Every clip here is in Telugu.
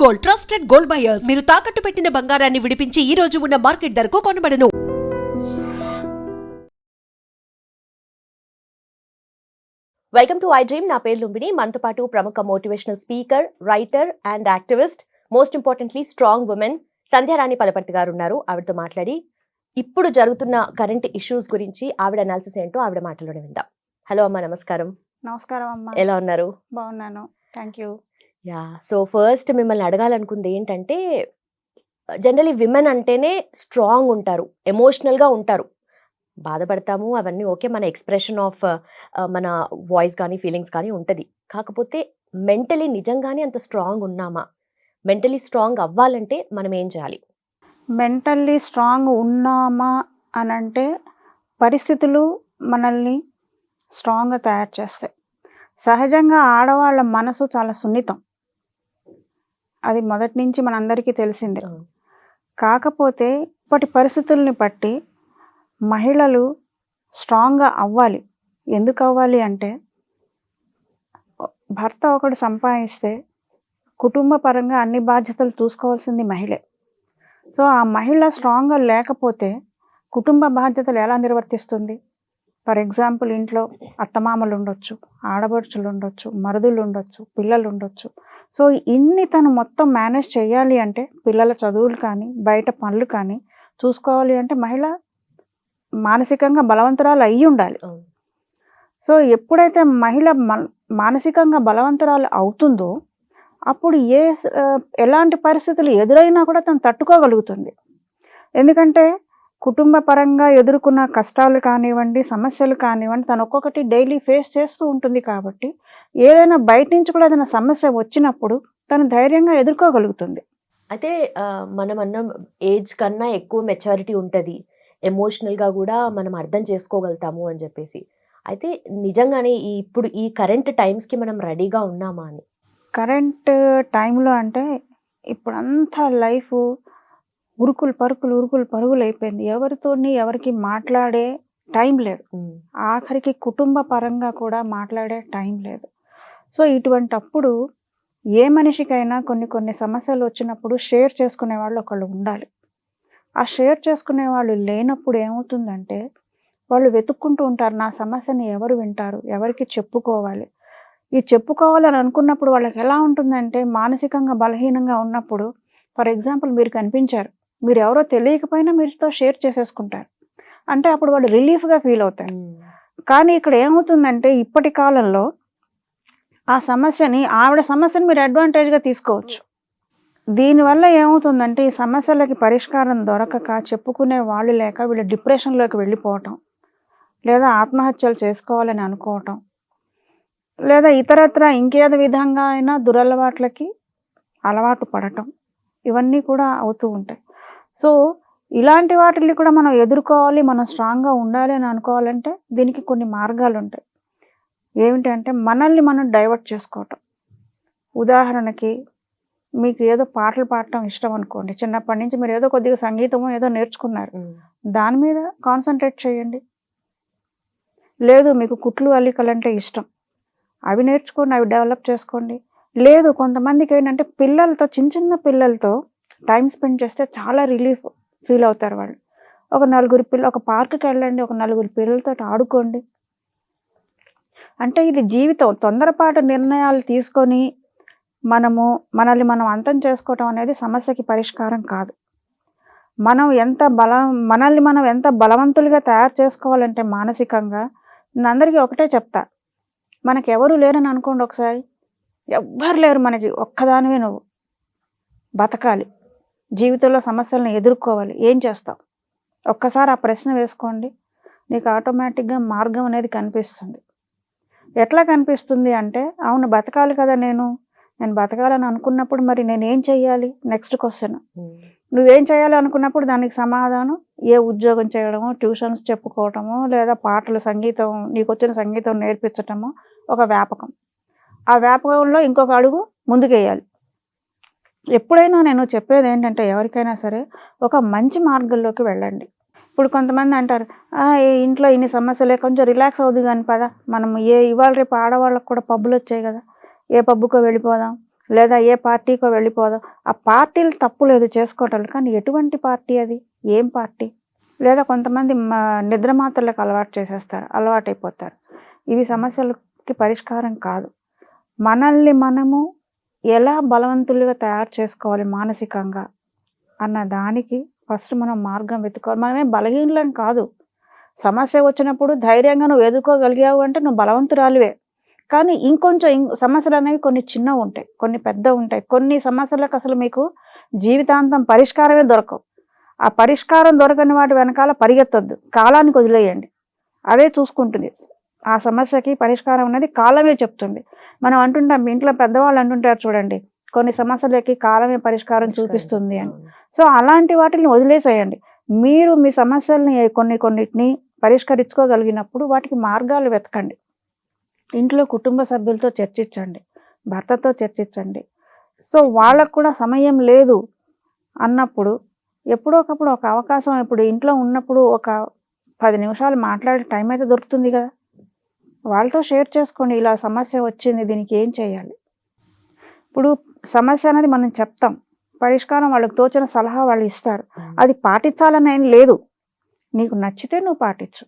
Gold, trusted gold buyers. మీరు తాకట్టు పెట్టిన బంగారాన్ని విడిపించి ఈ రోజు ఉన్న మార్కెట్ ధరకు కొనబడను. Welcome to I dream. నా పేరు లుంబిని. మనతో పాటు ప్రముఖ motivational speaker, writer and activist, most importantly strong women Sandhyarani Palaparthi garu ఉన్నారు. ఆవిడతో మాట్లాడి ఇప్పుడు జరుగుతున్న కరెంట్ ఇష్యూస్ గురించి ఆవిడ అనాలిసిస్ ఏంటో ఆవిడ మాటలోనే విందాం. హలో అమ్మా, నమస్కారం. నమస్కారం అమ్మా. ఎలా ఉన్నారు? బాగున్నాను, thank you. Yeah, so first మిమ్మల్ని అడగాలనుకుంది ఏంటంటే, జనరలీ విమెన్ అంటేనే స్ట్రాంగ్ ఉంటారు, ఎమోషనల్గా ఉంటారు, బాధపడతాము, అవన్నీ ఓకే, మన ఎక్స్ప్రెషన్ ఆఫ్ మన వాయిస్ కానీ ఫీలింగ్స్ కానీ ఉంటుంది. కాకపోతే మెంటలీ నిజంగానే అంత స్ట్రాంగ్ ఉన్నామా? మెంటలీ స్ట్రాంగ్ అవ్వాలంటే మనం ఏం చేయాలి? మెంటల్లీ స్ట్రాంగ్ ఉన్నామా అని అంటే పరిస్థితులు మనల్ని స్ట్రాంగ్గా తయారు చేస్తాయి. సహజంగా ఆడవాళ్ళ మనసు చాలా సున్నితం, అది మొదటి నుంచి మనందరికీ తెలిసిందే. కాకపోతే ఇప్పటి పరిస్థితుల్ని బట్టి మహిళలు స్ట్రాంగ్గా అవ్వాలి. ఎందుకు అవ్వాలి అంటే, భర్త ఒకడు సంపాదిస్తే కుటుంబ పరంగా అన్ని బాధ్యతలు చూసుకోవాల్సింది మహిళే. సో ఆ మహిళ స్ట్రాంగ్గా లేకపోతే కుటుంబ బాధ్యతలు ఎలా నిర్వర్తిస్తుంది? ఫర్ ఎగ్జాంపుల్, ఇంట్లో అత్తమామలు ఉండొచ్చు, ఆడపడుచులు ఉండొచ్చు, మరుదులు ఉండొచ్చు, పిల్లలు ఉండొచ్చు. సో ఇన్ని తను మొత్తం మేనేజ్ చేయాలి అంటే, పిల్లల చదువులు కానీ బయట పనులు కానీ చూసుకోవాలి అంటే మహిళ మానసికంగా బలవంతురాలు అయ్యి ఉండాలి. సో ఎప్పుడైతే మహిళ మానసికంగా బలవంతురాలు అవుతుందో అప్పుడు ఎలాంటి పరిస్థితులు ఎదురైనా కూడా తను తట్టుకోగలుగుతుంది. ఎందుకంటే కుటుంబ పరంగా ఎదుర్కొన్న కష్టాలు కానివ్వండి, సమస్యలు కానివ్వండి, తను ఒక్కొక్కటి డైలీ ఫేస్ చేస్తూ ఉంటుంది. కాబట్టి ఏదైనా బయట నుంచి కూడా ఏదైనా సమస్య వచ్చినప్పుడు తను ధైర్యంగా ఎదుర్కోగలుగుతుంది. అయితే మనం అన్న ఏజ్ కన్నా ఎక్కువ మెచ్యూరిటీ ఉంటుంది, ఎమోషనల్గా కూడా మనం అర్థం చేసుకోగలుగుతాము అని చెప్పేసి. అయితే నిజంగానే ఇప్పుడు ఈ కరెంట్ టైమ్స్కి మనం రెడీగా ఉన్నామా అని? కరెంట్ టైంలో అంటే ఇప్పుడు అంతా లైఫ్ ఉరుకులు పరుగులు అయిపోయింది. ఎవరికి మాట్లాడే టైం లేదు, ఆఖరికి కుటుంబ పరంగా కూడా మాట్లాడే టైం లేదు. సో ఇటువంటప్పుడు ఏ మనిషికైనా కొన్ని సమస్యలు వచ్చినప్పుడు షేర్ చేసుకునే వాళ్ళు ఒకళ్ళు ఉండాలి. ఆ షేర్ చేసుకునే వాళ్ళు లేనప్పుడు ఏమవుతుందంటే, వాళ్ళు వెతుక్కుంటూ ఉంటారు, నా సమస్యని ఎవరు వింటారు, ఎవరికి చెప్పుకోవాలి. ఈ చెప్పుకోవాలని అనుకున్నప్పుడు వాళ్ళకి ఎలా ఉంటుందంటే, మానసికంగా బలహీనంగా ఉన్నప్పుడు, ఫర్ ఎగ్జాంపుల్ మీరు కనిపించారు, మీరు ఎవరో తెలియకపోయినా మీరుతో షేర్ చేసేసుకుంటారు, అంటే అప్పుడు వాళ్ళు రిలీఫ్గా ఫీల్ అవుతారు. కానీ ఇక్కడ ఏమవుతుందంటే, ఇప్పటి కాలంలో ఆవిడ సమస్యని మీరు అడ్వాంటేజ్గా తీసుకోవచ్చు. దీనివల్ల ఏమవుతుందంటే, ఈ సమస్యలకి పరిష్కారం దొరకక చెప్పుకునే వాళ్ళు లేక వీళ్ళు డిప్రెషన్లోకి వెళ్ళిపోవటం, లేదా ఆత్మహత్యలు చేసుకోవాలని అనుకోవటం, లేదా ఇతరత్ర ఇంకేదో విధంగా అయినా దురలవాట్లకి అలవాటు పడటం, ఇవన్నీ కూడా అవుతూ ఉంటాయి. సో ఇలాంటి వాటిని కూడా మనం ఎదుర్కోవాలి, మనం స్ట్రాంగ్గా ఉండాలి అని అనుకోవాలంటే దీనికి కొన్ని మార్గాలు ఉంటాయి. ఏమిటంటే, మనల్ని మనం డైవర్ట్ చేసుకోవటం. ఉదాహరణకి, మీకు ఏదో పాటలు పాడటం ఇష్టం అనుకోండి, చిన్నప్పటి నుంచి మీరు ఏదో కొద్దిగా సంగీతమో ఏదో నేర్చుకున్నారు, దాని మీద కాన్సన్ట్రేట్ చేయండి. లేదు మీకు కుట్లు అల్లికలంటే ఇష్టం, అవి నేర్చుకోండి, అవి డెవలప్ చేసుకోండి. లేదు కొంతమందికి ఏంటంటే పిల్లలతో, చిన్న పిల్లలతో టైం స్పెండ్ చేస్తే చాలా రిలీఫ్ ఫీల్ అవుతారు వాళ్ళు. ఒక పార్క్కి వెళ్ళండి, ఒక నలుగురు పిల్లలతో ఆడుకోండి. అంటే ఇది జీవితం. తొందరపాటు నిర్ణయాలు తీసుకొని మనల్ని మనం అంతం చేసుకోవటం అనేది సమస్యకి పరిష్కారం కాదు. మనల్ని మనం ఎంత బలవంతులుగా తయారు చేసుకోవాలంటే మానసికంగా, నేను అందరికీ ఒకటే చెప్తా, మనకు ఎవరు లేరని అనుకోండి, ఒకసారి ఎవ్వరు లేరు మనకి, ఒక్కదానివే నువ్వు బతకాలి, జీవితంలో సమస్యలను ఎదుర్కోవాలి, ఏం చేస్తావు? ఒక్కసారి ఆ ప్రశ్న వేసుకోండి, నీకు ఆటోమేటిక్గా మార్గం అనేది కనిపిస్తుంది. ఎట్లా కనిపిస్తుంది అంటే, అవును బతకాలి కదా, నేను బతకాలని అనుకున్నప్పుడు మరి నేనేం చెయ్యాలి? నెక్స్ట్ క్వశ్చన్, నువ్వేం చేయాలి అనుకున్నప్పుడు దానికి సమాధానం ఏ ఉద్యోగం చేయడమో, ట్యూషన్స్ చెప్పుకోవటమో, లేదా పాటలు, సంగీతం, నీకు వచ్చిన సంగీతం నేర్పించటమో ఒక వ్యాపకం. ఆ వ్యాపకంలో ఇంకొక అడుగు ముందుకేయాలి. ఎప్పుడైనా నేను చెప్పేది ఏంటంటే, ఎవరికైనా సరే ఒక మంచి మార్గంలోకి వెళ్ళండి. ఇప్పుడు కొంతమంది అంటారు, ఇంట్లో ఇన్ని సమస్యలే, కొంచెం రిలాక్స్ అవుతుంది కానీ పద, మనం ఇవాళ రేపు ఆడవాళ్ళకు కూడా పబ్బులు వచ్చాయి కదా, ఏ పబ్బుకో వెళ్ళిపోదాం, లేదా ఏ పార్టీకో వెళ్ళిపోదాం. ఆ పార్టీలు తప్పు లేదు చేసుకోవటం, కానీ ఎటువంటి పార్టీ అది, ఏం పార్టీ? లేదా కొంతమంది నిద్ర మాత్రలకు అలవాటైపోతారు. ఇవి సమస్యలకి పరిష్కారం కాదు. మనల్ని మనము ఎలా బలవంతులుగా తయారు చేసుకోవాలి మానసికంగా అన్న దానికి ఫస్ట్ మనం మార్గం వెతుకోవాలి. మనమే బలహీనలం కాదు. సమస్య వచ్చినప్పుడు ధైర్యంగా నువ్వు ఎదుర్కోగలిగావు అంటే నువ్వు బలవంతురాలివే. కానీ ఇంకొంచెం సమస్యలు అనేవి కొన్ని చిన్నవి ఉంటాయి, కొన్ని పెద్ద ఉంటాయి. కొన్ని సమస్యలకు అసలు మీకు జీవితాంతం పరిష్కారమే దొరకవు. ఆ పరిష్కారం దొరకని వాటి వెనకాల పరిగెత్తొద్దు, కాలానికి వదిలేయండి, అదే చూసుకుంటుంది. ఆ సమస్యకి పరిష్కారం అనేది కాలమే చెప్తుంది. మనం అంటుంటాం, మీ ఇంట్లో పెద్దవాళ్ళు అంటుంటారు చూడండి, కొన్ని సమస్యలకి కాలమే పరిష్కారం చూపిస్తుంది అని. సో అలాంటి వాటిని వదిలేసేయండి. మీరు మీ సమస్యల్ని కొన్నిటిని పరిష్కరించుకోగలిగినప్పుడు వాటికి మార్గాలు వెతకండి. ఇంట్లో కుటుంబ సభ్యులతో చర్చించండి, భర్తతో చర్చించండి. సో వాళ్ళకు కూడా సమయం లేదు అన్నప్పుడు ఎప్పుడో ఒకప్పుడు ఒక అవకాశం, ఇప్పుడు ఇంట్లో ఉన్నప్పుడు ఒక 10 నిమిషాలు మాట్లాడే టైం అయితే దొరుకుతుంది కదా, వాళ్ళతో షేర్ చేసుకోండి. ఇలా సమస్య వచ్చింది, దీనికి ఏం చేయాలి. ఇప్పుడు సమస్య అనేది మనం చెప్తాం, పరిష్కారం వాళ్ళకి తోచిన సలహా వాళ్ళు ఇస్తారు. అది పాటించాలని ఏం లేదు, నీకు నచ్చితే నువ్వు పాటించు.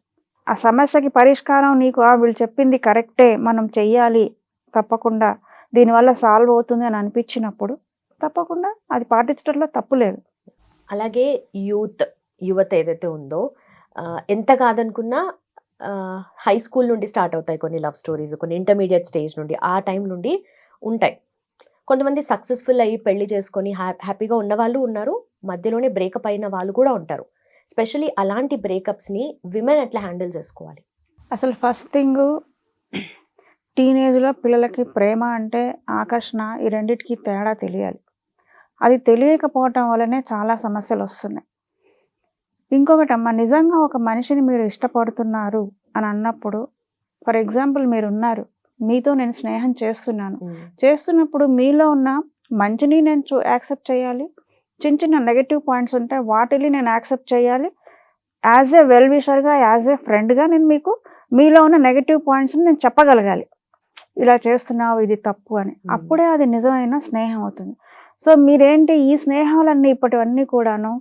ఆ సమస్యకి పరిష్కారం నీకు వీళ్ళు చెప్పింది కరెక్టే, మనం చెయ్యాలి తప్పకుండా, దీనివల్ల సాల్వ్ అవుతుంది అని అనిపించినప్పుడు తప్పకుండా అది పాటించడంలో తప్పు లేదు. అలాగే యువత ఏదైతే ఉందో ఎంత కాదనుకున్నా హై స్కూల్ నుండి స్టార్ట్ అవుతాయి కొన్ని లవ్ స్టోరీస్, కొన్ని ఇంటర్మీడియట్ స్టేజ్ నుండి, ఆ టైం నుండి ఉంటాయి. కొంతమంది సక్సెస్ఫుల్ అయ్యి పెళ్లి చేసుకొని హ్యాపీగా ఉన్న వాళ్ళు ఉన్నారు, మధ్యలోనే బ్రేకప్ అయిన వాళ్ళు కూడా ఉంటారు. స్పెషల్లీ అలాంటి బ్రేకప్స్ని విమెన్ ఎట్లా హ్యాండిల్ చేసుకోవాలి? అసలు ఫస్ట్ థింగ్, టీనేజ్లో పిల్లలకి ప్రేమ అంటే ఆకర్షణ, ఈ రెండిటికి తేడా తెలియాలి. అది తెలియకపోవటం వల్లనే చాలా సమస్యలు వస్తున్నాయి. ఇంకొకటి అమ్మ, నిజంగా ఒక మనిషిని మీరు ఇష్టపడుతున్నారు అని అన్నప్పుడు, ఫర్ ఎగ్జాంపుల్ మీరున్నారు, మీతో నేను స్నేహం చేస్తున్నప్పుడు మీలో ఉన్న మంచిని నేను యాక్సెప్ట్ చేయాలి, చిన్న చిన్న నెగటివ్ పాయింట్స్ ఉంటాయి వాటిని నేను యాక్సెప్ట్ చేయాలి. యాజ్ ఏ వెల్ విషర్గా, యాజ్ ఏ ఫ్రెండ్గా నేను మీకు మీలో ఉన్న నెగటివ్ పాయింట్స్ని నేను చెప్పగలగాలి, ఇలా చేస్తున్నావు ఇది తప్పు అని. అప్పుడే అది నిజమైన స్నేహం అవుతుంది. సో మీరేంటి, ఈ స్నేహాలన్నీ ఇప్పటివన్నీ కూడాను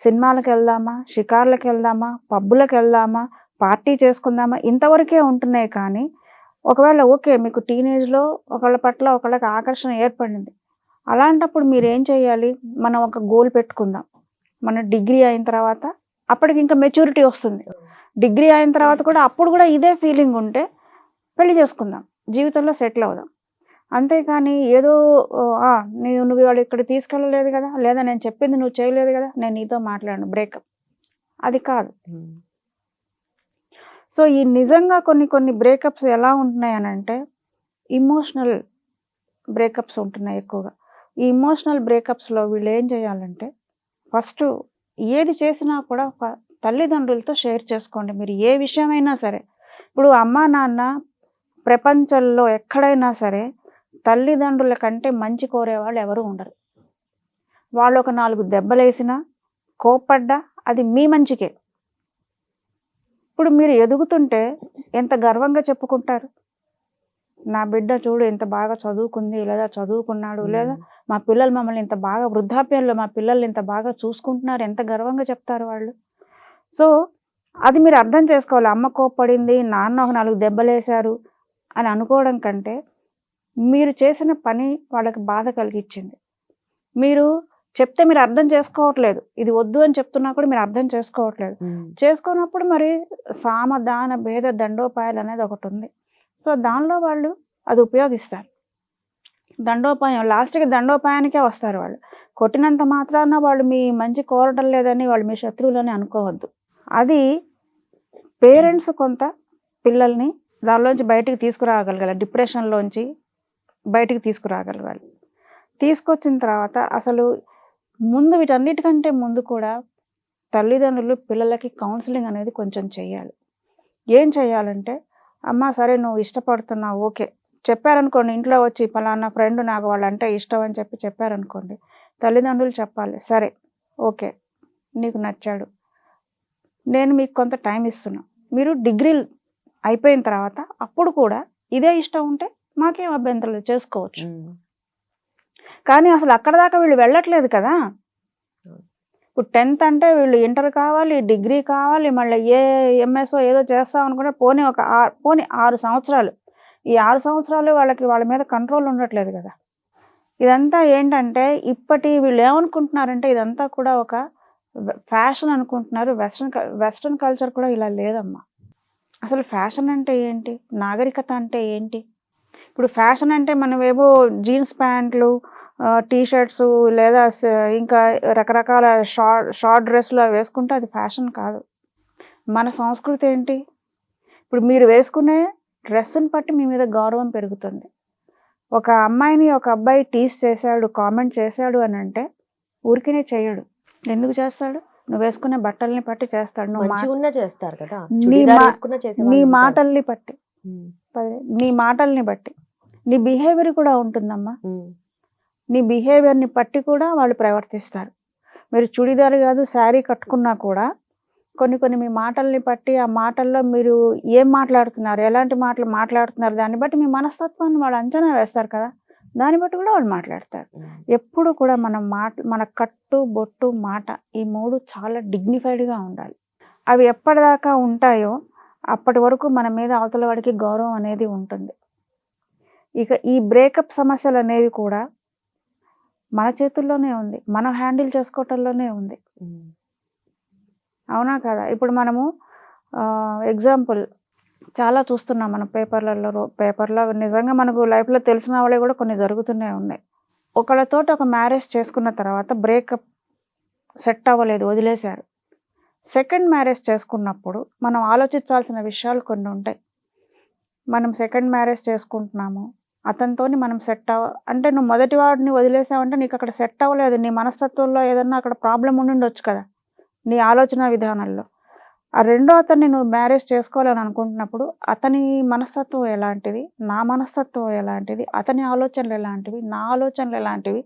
సినిమాలకు వెళ్దామా, షికార్లకు వెళ్దామా, పబ్బులకు వెళ్దామా, పార్టీ చేసుకుందామా, ఇంతవరకే ఉంటున్నాయి. కానీ ఒకవేళ ఓకే మీకు టీనేజ్లో ఒకళ్ళ పట్ల ఒకళ్ళకి ఆకర్షణ ఏర్పడింది, అలాంటప్పుడు మీరు ఏం చేయాలి, మనం ఒక గోల్ పెట్టుకుందాం. మన డిగ్రీ అయిన తర్వాత, అప్పటికి ఇంకా మెచ్యూరిటీ వస్తుంది, డిగ్రీ అయిన తర్వాత కూడా అప్పుడు కూడా ఇదే ఫీలింగ్ ఉంటే పెళ్లి చేసుకుందాం, జీవితంలో సెటిల్ అవుదాం. అంతేకాని ఏదో నువ్వు వాళ్ళు ఇక్కడ తీసుకెళ్ళలేదు కదా, లేదా నేను చెప్పింది నువ్వు చేయలేదు కదా, నేను నీతో మాట్లాడను, బ్రేకప్, అది కాదు. సో ఈ నిజంగా కొన్ని బ్రేకప్స్ ఎలా ఉంటున్నాయి అని అంటే, ఇమోషనల్ బ్రేకప్స్ ఉంటున్నాయి ఎక్కువగా. ఈ ఇమోషనల్ బ్రేకప్స్లో వీళ్ళు ఏం చేయాలంటే, ఫస్ట్ ఏది చేసినా కూడా తల్లిదండ్రులతో షేర్ చేసుకోండి. మీరు ఏ విషయమైనా సరే, ఇప్పుడు అమ్మా నాన్న ప్రపంచంలో ఎక్కడైనా సరే తల్లిదండ్రుల కంటే మంచి కోరేవాళ్ళు ఎవరు ఉండరు. వాళ్ళు ఒక 4 దెబ్బలేసినా, కోప్పడ్డా అది మీ మంచికే. ఇప్పుడు మీరు ఎదుగుతుంటే ఎంత గర్వంగా చెప్పుకుంటారు, నా బిడ్డ చూడు ఎంత బాగా చదువుకుంది, లేదా చదువుకున్నాడు, లేదా మా పిల్లలు మమ్మల్ని ఇంత బాగా, వృద్ధాప్యంలో మా పిల్లల్ని ఇంత బాగా చూసుకుంటున్నారు, ఎంత గర్వంగా చెప్తారు వాళ్ళు. సో అది మీరు అర్థం చేసుకోవాలి. అమ్మ కోప్పడింది, నాన్న ఒక 4 దెబ్బలేశారు అని అనుకోవడం కంటే, మీరు చేసిన పని వాళ్ళకి బాధ కలిగించింది, మీరు చెప్తే మీరు అర్థం చేసుకోవట్లేదు, ఇది వద్దు అని చెప్తున్నా కూడా మీరు అర్థం చేసుకోవట్లేదు. చేసుకున్నప్పుడు మరి సామదాన భేద దండోపాయాలు అనేది ఒకటి ఉంది. సో దానిలో వాళ్ళు అది ఉపయోగిస్తారు. దండోపాయం, లాస్ట్కి దండోపాయానికే వస్తారు వాళ్ళు. కొట్టినంత మాత్రాన వాళ్ళు మీ మంచి కోరటం లేదని వాళ్ళు మీ శత్రువులని అనుకోవద్దు. అది పేరెంట్స్ కొంత పిల్లల్ని దానిలోంచి బయటికి తీసుకురాగలగాలి, డిప్రెషన్లోంచి బయటికి తీసుకురాగలగాలి. తీసుకొచ్చిన తర్వాత అసలు ముందు వీటన్నిటికంటే ముందు కూడా తల్లిదండ్రులు పిల్లలకి కౌన్సిలింగ్ అనేది కొంచెం చేయాలి. ఏం చేయాలంటే, అమ్మ సరే నువ్వు ఇష్టపడుతున్నావు, ఓకే చెప్పారనుకోండి, ఇంట్లో వచ్చి పలానా ఫ్రెండ్ నాకు వాళ్ళంటే ఇష్టం అని చెప్పారనుకోండి, తల్లిదండ్రులు చెప్పాలి, సరే ఓకే నీకు నచ్చాడు, నేను మీకు కొంత టైం ఇస్తున్నా, మీరు డిగ్రీ అయిపోయిన తర్వాత అప్పుడు కూడా ఇదే ఇష్టం ఉంటే మాకేం అభ్యంతరాలు చేసుకోవచ్చు. కానీ అసలు అక్కడ దాకా వీళ్ళు వెళ్ళట్లేదు కదా. ఇప్పుడు 10th అంటే వీళ్ళు ఇంటర్ కావాలి, డిగ్రీ కావాలి, మళ్ళీ ఎంఎస్ఓ ఏదో చేస్తాం అనుకుంటే పోనీ 6 సంవత్సరాలు. ఈ 6 సంవత్సరాలు వాళ్ళ మీద కంట్రోల్ ఉండట్లేదు కదా. ఇదంతా ఏంటంటే వీళ్ళు ఏమనుకుంటున్నారంటే ఇదంతా కూడా ఒక ఫ్యాషన్ అనుకుంటున్నారు. వెస్ట్రన్ కల్చర్ కూడా ఇలా లేదమ్మా. అసలు ఫ్యాషన్ అంటే ఏంటి, నాగరికత అంటే ఏంటి? ఇప్పుడు ఫ్యాషన్ అంటే మనం ఏవో జీన్స్ ప్యాంట్లు, టీషర్ట్స్ లేదా ఇంకా రకరకాల షార్ట్ డ్రెస్సులు అవి వేసుకుంటే అది ఫ్యాషన్ కాదు. మన సంస్కృతి ఏంటి? ఇప్పుడు మీరు వేసుకునే డ్రెస్సుని బట్టి మీ మీద గౌరవం పెరుగుతుంది. ఒక అమ్మాయిని ఒక అబ్బాయి టీస్ చేశాడు, కామెంట్ చేశాడు అని అంటే ఊరికినే చేయడు. ఎందుకు చేస్తాడు? నువ్వు వేసుకునే బట్టల్ని బట్టి చేస్తాడు. చేస్తారు కదా, నీ మాటల్ని బట్టి, నీ మాటల్ని బట్టి నీ బిహేవియర్ కూడా ఉంటుందమ్మా. నీ బిహేవియర్ని బట్టి కూడా వాళ్ళు ప్రవర్తిస్తారు. మీరు చుడిదార్ కాదు శారీ కట్టుకున్నా కూడా కొన్ని మీ మాటల్ని బట్టి, ఆ మాటల్లో మీరు ఏం మాట్లాడుతున్నారు, ఎలాంటి మాటలు మాట్లాడుతున్నారు, దాన్ని బట్టి మీ మనస్తత్వాన్ని వాళ్ళు అంచనా వేస్తారు కదా, దాన్ని బట్టి కూడా వాళ్ళు మాట్లాడతారు. ఎప్పుడు కూడా మన కట్టు, బొట్టు, మాట ఈ 3 చాలా డిగ్నిఫైడ్గా ఉండాలి. అవి ఎప్పటిదాకా ఉంటాయో అప్పటి వరకు మన మీద అవతల వాడికి గౌరవం అనేది ఉంటుంది. ఇక ఈ బ్రేకప్ సమస్యలు అనేవి కూడా మన చేతుల్లోనే ఉంది, మనం హ్యాండిల్ చేసుకోవటంలోనే ఉంది. అవునా కదా? ఇప్పుడు మనము ఎగ్జాంపుల్ చాలా చూస్తున్నాం మనం పేపర్లో నిజంగా మనకు లైఫ్లో తెలిసిన వాళ్ళే కూడా కొన్ని జరుగుతూనే ఉన్నాయి. ఒకళ్ళతో ఒక మ్యారేజ్ చేసుకున్న తర్వాత బ్రేకప్ సెట్ అవ్వలేదు, వదిలేశారు. సెకండ్ మ్యారేజ్ చేసుకున్నప్పుడు మనం ఆలోచించాల్సిన విషయాలు కొన్ని ఉంటాయి. మనం సెకండ్ మ్యారేజ్ చేసుకుంటున్నాము, అతనితోని మనం అంటే నువ్వు మొదటి వాడిని వదిలేసావంటే నీకు అక్కడ సెట్ అవ్వలేదు, నీ మనస్తత్వంలో ఏదన్నా అక్కడ ప్రాబ్లం ఉండి కదా, నీ ఆలోచన విధానంలో. ఆ రెండో అతన్ని నువ్వు మ్యారేజ్ చేసుకోవాలని అనుకుంటున్నప్పుడు అతని మనస్తత్వం ఎలాంటిది, నా మనస్తత్వం ఎలాంటిది, అతని ఆలోచనలు ఎలాంటివి, నా ఆలోచనలు ఎలాంటివి,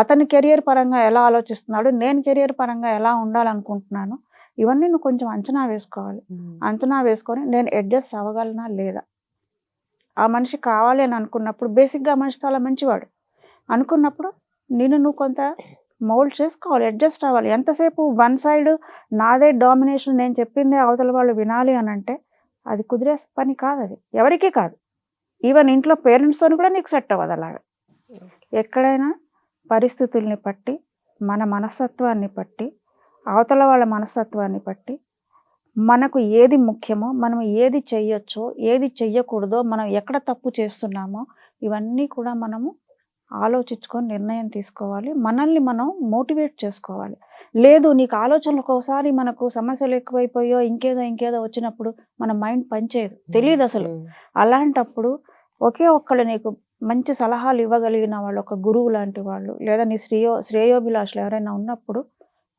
అతని కెరియర్ పరంగా ఎలా ఆలోచిస్తున్నాడు, నేను కెరియర్ పరంగా ఎలా ఉండాలనుకుంటున్నాను, ఇవన్నీ నువ్వు కొంచెం అంచనా వేసుకోవాలి. అంచనా వేసుకొని నేను అడ్జస్ట్ అవ్వగలనా లేదా, ఆ మనిషి కావాలి అని అనుకున్నప్పుడు, బేసిక్గా ఆ మనిషి చాలా మంచివాడు అనుకున్నప్పుడు నువ్వు కొంత మౌల్డ్ చేసుకోవాలి, అడ్జస్ట్ అవ్వాలి. ఎంతసేపు వన్ సైడ్ నాదే డామినేషన్, నేను చెప్పిందే అవతల వాళ్ళు వినాలి అని అంటే అది కుదిరే పని కాదు, అది ఎవరికీ కాదు. ఈవెన్ ఇంట్లో పేరెంట్స్తో కూడా నీకు సెట్ అవ్వదు. అలాగా ఎక్కడైనా పరిస్థితుల్ని బట్టి, మన మనస్తత్వాన్ని బట్టి, అవతల వాళ్ళ మనస్తత్వాన్ని బట్టి, మనకు ఏది ముఖ్యమో, మనం ఏది చెయ్యొచ్చో ఏది చెయ్యకూడదో, మనం ఎక్కడ తప్పు చేస్తున్నామో ఇవన్నీ కూడా మనము ఆలోచించుకొని నిర్ణయం తీసుకోవాలి. మనల్ని మనం మోటివేట్ చేసుకోవాలి. లేదు నీకు ఆలోచనలు ఒకసారి మనకు సమస్యలు ఎక్కువైపోయో ఇంకేదో వచ్చినప్పుడు మన మైండ్ పనిచేయదు, తెలియదు అసలు. అలాంటప్పుడు ఒకే ఒక్కళ్ళు నీకు మంచి సలహాలు ఇవ్వగలిగిన వాళ్ళు, ఒక గురువు లాంటి వాళ్ళు, లేదా నీ శ్రేయోభిలాషులు ఎవరైనా ఉన్నప్పుడు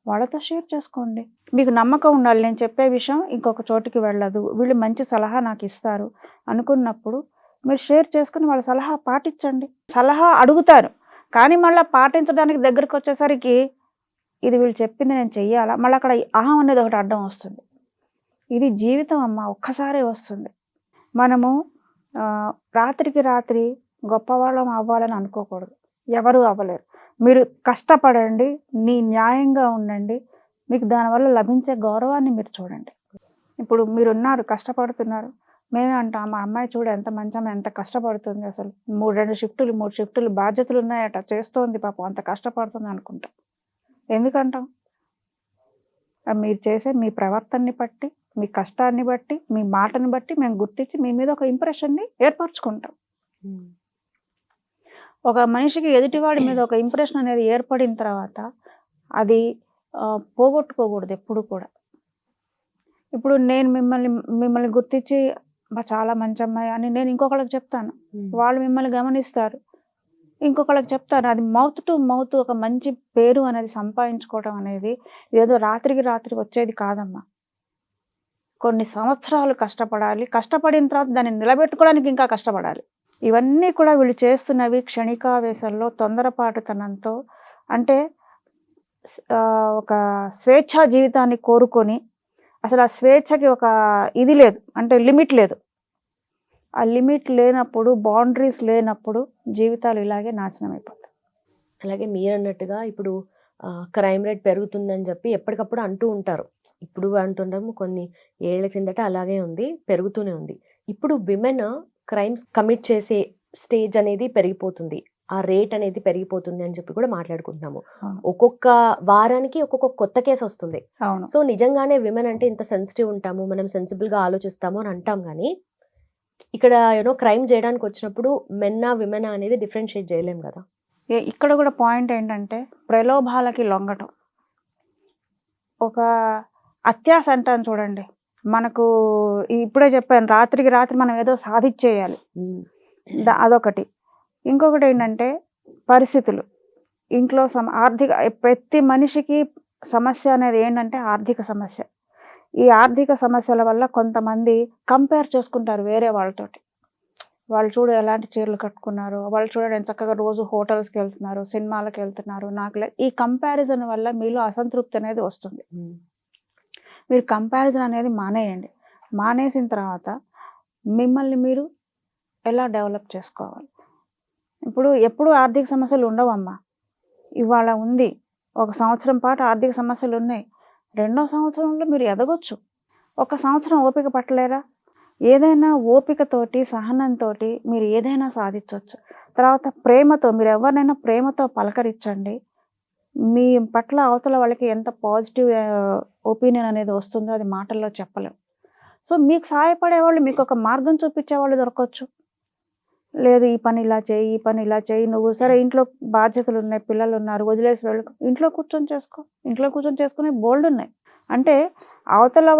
వాళ్ళతో షేర్ చేసుకోండి. మీకు నమ్మకం ఉండాలి, నేను చెప్పే విషయం ఇంకొక చోటికి వెళ్ళదు, వీళ్ళు మంచి సలహా నాకు ఇస్తారు అనుకున్నప్పుడు మీరు షేర్ చేసుకుని వాళ్ళ సలహా పాటించండి. సలహా అడుగుతారు కానీ మళ్ళీ పాటించడానికి దగ్గరకు వచ్చేసరికి ఇది వీళ్ళు చెప్పింది నేను చెయ్యాలా, మళ్ళీ అక్కడ అహం అనేది ఒకటి అడ్డం వస్తుంది. ఇది జీవితం అమ్మ, ఒక్కసారే వస్తుంది. మనము రాత్రికి రాత్రి గొప్పవాళ్ళం అవ్వాలని అనుకోకూడదు, ఎవరు అవ్వలేరు. మీరు కష్టపడండి, న్యాయంగా ఉండండి, మీకు దానివల్ల లభించే గౌరవాన్ని మీరు చూడండి. ఇప్పుడు మీరున్నారు, కష్టపడుతున్నారు, మేమే అంటాం మా అమ్మాయి చూడు ఎంత మంచమ్మ, ఎంత కష్టపడుతుంది, అసలు 3 షిఫ్టులు బాధ్యతలు ఉన్నాయట, చేస్తోంది పాపం, అంత కష్టపడుతుంది అనుకుంటాం. ఎందుకంటాం? మీరు చేసే మీ ప్రవర్తనని బట్టి, మీ కష్టాన్ని బట్టి, మీ మాటని బట్టి మేము గుర్తించి మీ మీద ఒక ఇంప్రెషన్ని ఏర్పరచుకుంటాం. ఒక మనిషికి ఎదుటివాడి మీద ఒక ఇంప్రెషన్ అనేది ఏర్పడిన తర్వాత అది పోగొట్టుకోకూడదు ఎప్పుడు కూడా. ఇప్పుడు నేను మిమ్మల్ని గుర్తించి చాలా మంచి అమ్మాయి అని నేను ఇంకొకళ్ళకి చెప్తాను, వాళ్ళు మిమ్మల్ని గమనిస్తారు, ఇంకొకళ్ళకి చెప్తారు. అది మౌత్ టు మౌత్ ఒక మంచి పేరు అనేది సంపాదించుకోవడం అనేది ఏదో రాత్రికి రాత్రి వచ్చేది కాదమ్మా. కొన్ని సంవత్సరాలు కష్టపడాలి, కష్టపడిన తర్వాత దాన్ని నిలబెట్టుకోవడానికి ఇంకా కష్టపడాలి. ఇవన్నీ కూడా వీళ్ళు చేస్తున్నవి క్షణికావేశంలో, తొందరపాటుతనంతో, అంటే ఒక స్వేచ్ఛా జీవితాన్ని కోరుకొని అసలు ఆ స్వేచ్ఛకి ఒక ఇది లేదు, అంటే లిమిట్ లేదు. ఆ లిమిట్ లేనప్పుడు, బౌండరీస్ లేనప్పుడు జీవితాలు ఇలాగే నాశనం అయిపోతాయి. అలాగే మీరన్నట్టుగా ఇప్పుడు క్రైమ్ రేట్ పెరుగుతుందని చెప్పి ఎప్పటికప్పుడు అంటూ ఉంటారు. ఇప్పుడు అంటుండము, కొన్ని ఏళ్ల కిందట అలాగే ఉంది, పెరుగుతూనే ఉంది. ఇప్పుడు విమెన్ క్రైమ్స్ కమిట్ చేసే స్టేజ్ అనేది పెరిగిపోతుంది, ఆ రేట్ అనేది పెరిగిపోతుంది అని చెప్పి కూడా మాట్లాడుకుంటున్నాము. అవును. ఒక్కొక్క వారానికి ఒక్కొక్క కొత్త కేసు వస్తుంది. అవును. సో నిజంగానే విమెన్ అంటే ఇంత సెన్సిటివ్ ఉంటాము, మనం సెన్సిబుల్గా ఆలోచిస్తాము అని అంటాం. కానీ ఇక్కడ క్రైమ్ చేయడానికి వచ్చినప్పుడు మెన్నా విమెనా అనేది డిఫరెన్షియేట్ చేయలేం కదా. ఇక్కడ కూడా పాయింట్ ఏంటంటే ప్రలోభాలకి లొంగటం. ఒక అత్యాశ అంటాను చూడండి, మనకు ఇప్పుడే చెప్పాను, రాత్రికి రాత్రి మనం ఏదో సాధించేయాలి, అదొకటి. ఇంకొకటి ఏంటంటే పరిస్థితులు, ఇంట్లో ఆర్థిక, ప్రతి మనిషికి సమస్య అనేది ఏంటంటే ఆర్థిక సమస్య. ఈ ఆర్థిక సమస్యల వల్ల కొంతమంది కంపేర్ చేసుకుంటారు వేరే వాళ్ళతోటి. వాళ్ళు చూడు ఎలాంటి చీరలు కట్టుకున్నారు, వాళ్ళు చూడండి ఎంత చక్కగా రోజు హోటల్స్కి వెళ్తున్నారు, సినిమాలకు వెళ్తున్నారు, నాకు ఈ కంపారిజన్ వల్ల మీలో అసంతృప్తి అనేది వస్తుంది. మీరు కంపారిజన్ అనేది మానేయండి. మానేసిన తర్వాత మిమ్మల్ని మీరు ఎలా డెవలప్ చేసుకోవాలి. ఇప్పుడు ఎప్పుడు ఆర్థిక సమస్యలు ఉండవమ్మా. ఇవాళ ఉంది, ఒక సంవత్సరం పాటు ఆర్థిక సమస్యలు ఉన్నాయి, రెండో సంవత్సరంలో మీరు ఎదగొచ్చు. ఒక సంవత్సరం ఓపిక పట్టలేరా? ఏదైనా ఓపికతోటి, సహనంతో మీరు ఏదైనా సాధించవచ్చు. తర్వాత ప్రేమతో, మీరు ఎవరినైనా ప్రేమతో పలకరించండి. మీ పట్ల అవతల వాళ్ళకి ఎంత పాజిటివ్ ఒపీనియన్ అనేది వస్తుందో అది మాటల్లో చెప్పలేం. సో మీకు సహాయపడేవాళ్ళు, మీకు ఒక మార్గం చూపించేవాళ్ళు దొరకవచ్చు. లేదు ఈ పని ఇలా చేయి, ఈ పని ఇలా చేయి, నువ్వు సరే ఇంట్లో బాధ్యతలు ఉన్నాయి, పిల్లలు ఉన్నారు, వదిలేసి వెళ్ళు, ఇంట్లో కూర్చొని చేసుకో. ఇంట్లో కూర్చొని చేసుకునే బోల్డ్ ఉన్నాయి. అంటే అవతల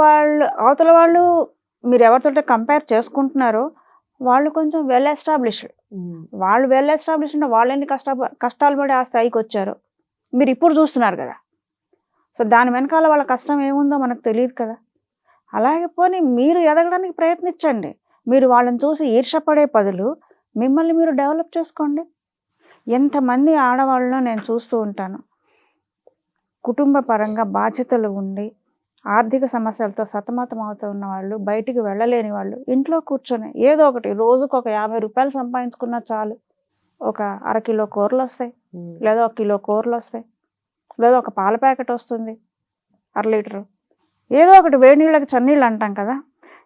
వాళ్ళు మీరు ఎవరితో కంపేర్ చేసుకుంటున్నారో వాళ్ళు కొంచెం వెల్ ఎస్టాబ్లిష్డ్. వాళ్ళు వెల్ ఎస్టాబ్లిష్డ్ అంటే వాళ్ళు ఎన్ని కష్టాలు పడి ఆ స్థాయికి వచ్చారు మీరు ఇప్పుడు చూస్తున్నారు కదా. సో దాని వెనకాల వాళ్ళ కష్టం ఏముందో మనకు తెలియదు కదా. అలాగే పోనీ మీరు ఎదగడానికి ప్రయత్నించండి. మీరు వాళ్ళని చూసి ఈర్షపడే బదులు మిమ్మల్ని మీరు డెవలప్ చేసుకోండి. ఎంతమంది ఆడవాళ్ళలో నేను చూస్తూ ఉంటాను, కుటుంబ పరంగా బాధ్యతలు ఉండి ఆర్థిక సమస్యలతో సతమతం అవుతూ ఉన్న వాళ్ళు, బయటికి వెళ్ళలేని వాళ్ళు ఇంట్లో కూర్చొని ఏదో ఒకటి, రోజుకు ఒక 50 రూపాయలు సంపాదించుకున్నా చాలు. ఒక అరకిలో కూరలు వస్తాయి, లేదా 1 కిలో కూరలు వస్తాయి, లేదా ఒక పాల ప్యాకెట్ వస్తుంది, 1/2 లీటరు, ఏదో ఒకటి. వేడి నీళ్ళకి చన్నీళ్ళు అంటాం కదా.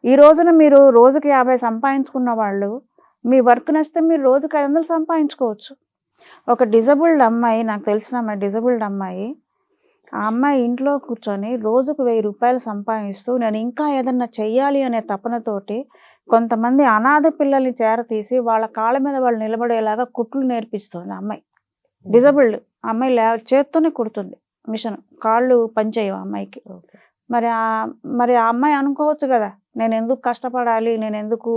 ఈ రోజున మీరు రోజుకి 50 సంపాదించుకున్న వాళ్ళు, మీ వర్క్ నచ్చితే మీరు రోజుకి 500 సంపాదించుకోవచ్చు. ఒక డిజబుల్డ్ అమ్మాయి, నాకు తెలిసిన అమ్మాయి, డిజబుల్డ్ అమ్మాయి, ఆ అమ్మాయి ఇంట్లో కూర్చొని రోజుకు 1000 రూపాయలు సంపాదిస్తూ నేను ఇంకా ఏదన్నా చెయ్యాలి అనే తపనతోటి కొంతమంది అనాథ పిల్లల్ని చేరతీసి వాళ్ళ కాళ్ళ మీద వాళ్ళు నిలబడేలాగా కుట్లు నేర్పిస్తుంది అమ్మాయి. డిజబుల్డ్ అమ్మాయి చేత్తోనే కుడుతుంది, మిషన్, కాళ్ళు పనిచేయవు అమ్మాయికి. మరి ఆ అమ్మాయి అనుకోవచ్చు కదా, నేను ఎందుకు కష్టపడాలి, నేను ఎందుకు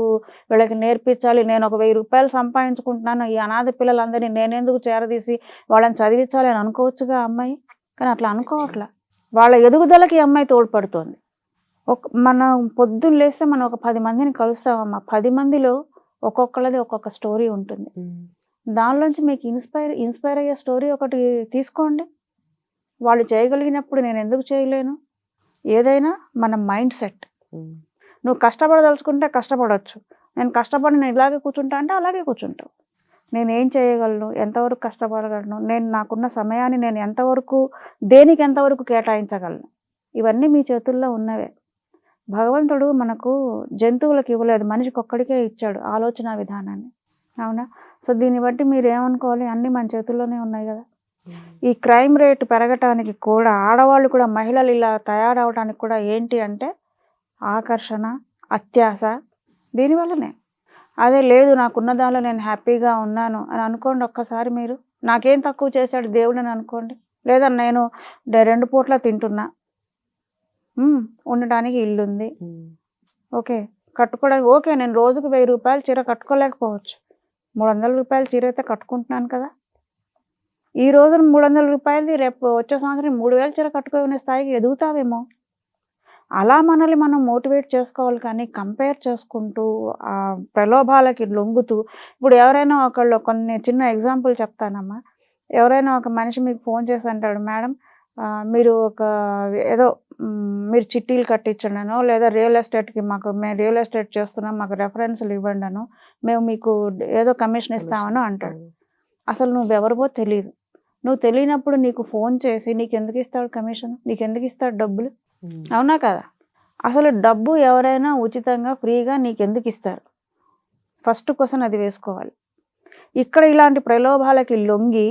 వీళ్ళకి నేర్పించాలి, నేను ఒక 1000 రూపాయలు సంపాదించుకుంటున్నాను, ఈ అనాథ పిల్లలందరినీ నేనెందుకు చేరదీసి వాళ్ళని చదివించాలి అని అనుకోవచ్చుగా అమ్మాయి. కానీ అట్లా అనుకోవట్లా. వాళ్ళ ఎదుగుదలకి ఈ అమ్మాయి తోడ్పడుతుంది. మనం పొద్దున్న లేస్తే మనం ఒక 10 మందిని కలుస్తామమ్మా. 10 మందిలో ఒక్కొక్కళ్ళది ఒక్కొక్క స్టోరీ ఉంటుంది. దానిలోంచి మీకు ఇన్స్పైర్ అయ్యే స్టోరీ ఒకటి తీసుకోండి. వాళ్ళు చేయగలిగినప్పుడు నేను ఎందుకు చేయలేను. ఏదైనా మన మైండ్ సెట్. నువ్వు కష్టపడదలుచుకుంటే కష్టపడవచ్చు. నేను కష్టపడి నేను ఇలాగే కూర్చుంటా అంటే అలాగే కూర్చుంటావు. నేను ఏం చేయగలను, ఎంతవరకు కష్టపడగలను, నేను నాకున్న సమయాన్ని నేను ఎంతవరకు, దేనికి ఎంతవరకు కేటాయించగలను, ఇవన్నీ మీ చేతుల్లో ఉన్నవే. భగవంతుడు మనకు జంతువులకు ఇవ్వలేదు, మనిషికి ఒక్కడికే ఇచ్చాడు ఆలోచన విధానాన్ని. అవునా? సో దీన్ని బట్టి మీరు ఏమనుకోవాలి, అన్నీ మన చేతుల్లోనే ఉన్నాయి కదా. ఈ క్రైమ్ రేటు పెరగటానికి కూడా, ఆడవాళ్ళు కూడా, మహిళలు ఇలా తయారవడానికి కూడా ఏంటి అంటే ఆకర్షణ, అత్యాశ, దీనివల్లనే. అదే లేదు నాకున్న దానిలో నేను హ్యాపీగా ఉన్నాను అని అనుకోండి. ఒక్కసారి మీరు నాకేం తక్కువ చేశాడు దేవుడు అని అనుకోండి. లేదా నేను 2 పూట్ల తింటున్నా, ఉండడానికి ఇల్లు ఉంది, ఓకే, కట్టుకోవడానికి ఓకే. నేను రోజుకు 1000 రూపాయలు చీర కట్టుకోలేకపోవచ్చు, 300 రూపాయల చీర అయితే కట్టుకుంటున్నాను కదా. ఈ రోజున 300 రూపాయలది, రేపు వచ్చే సంవత్సరం 3000 చీర కట్టుకునే స్థాయికి ఎదుగుతావేమో. అలా మనల్ని మనం మోటివేట్ చేసుకోవాలి. కానీ కంపేర్ చేసుకుంటూ ఆ ప్రలోభాలకి లొంగుతూ, ఇప్పుడు ఎవరైనా ఒకళ్ళు, కొన్ని చిన్న ఎగ్జాంపుల్ చెప్తానమ్మా. ఎవరైనా ఒక మనిషి మీకు ఫోన్ చేసి అంటాడు, మేడం మీరు ఏదో మీరు చిట్టీలు కట్టించండినో, లేదా రియల్ ఎస్టేట్కి మేము రియల్ ఎస్టేట్ చేస్తున్నాం, మాకు రెఫరెన్స్లు ఇవ్వండి అనో, మేము మీకు ఏదో కమిషన్ ఇస్తామనో అంటాడు. అసలు నువ్వెవరివో తెలియదు, నువ్వు తెలియనప్పుడు నీకు ఫోన్ చేసి నీకు ఎందుకు ఇస్తాడు కమిషన్, నీకు ఎందుకు ఇస్తాడు డబ్బులు? అవునా కదా? అసలు డబ్బు ఎవరైనా ఉచితంగా ఫ్రీగా నీకు ఎందుకు ఇస్తారు? ఫస్ట్ క్వశ్చన్ అది వేసుకోవాలి. ఇక్కడ ఇలాంటి ప్రలోభాలకి లొంగి,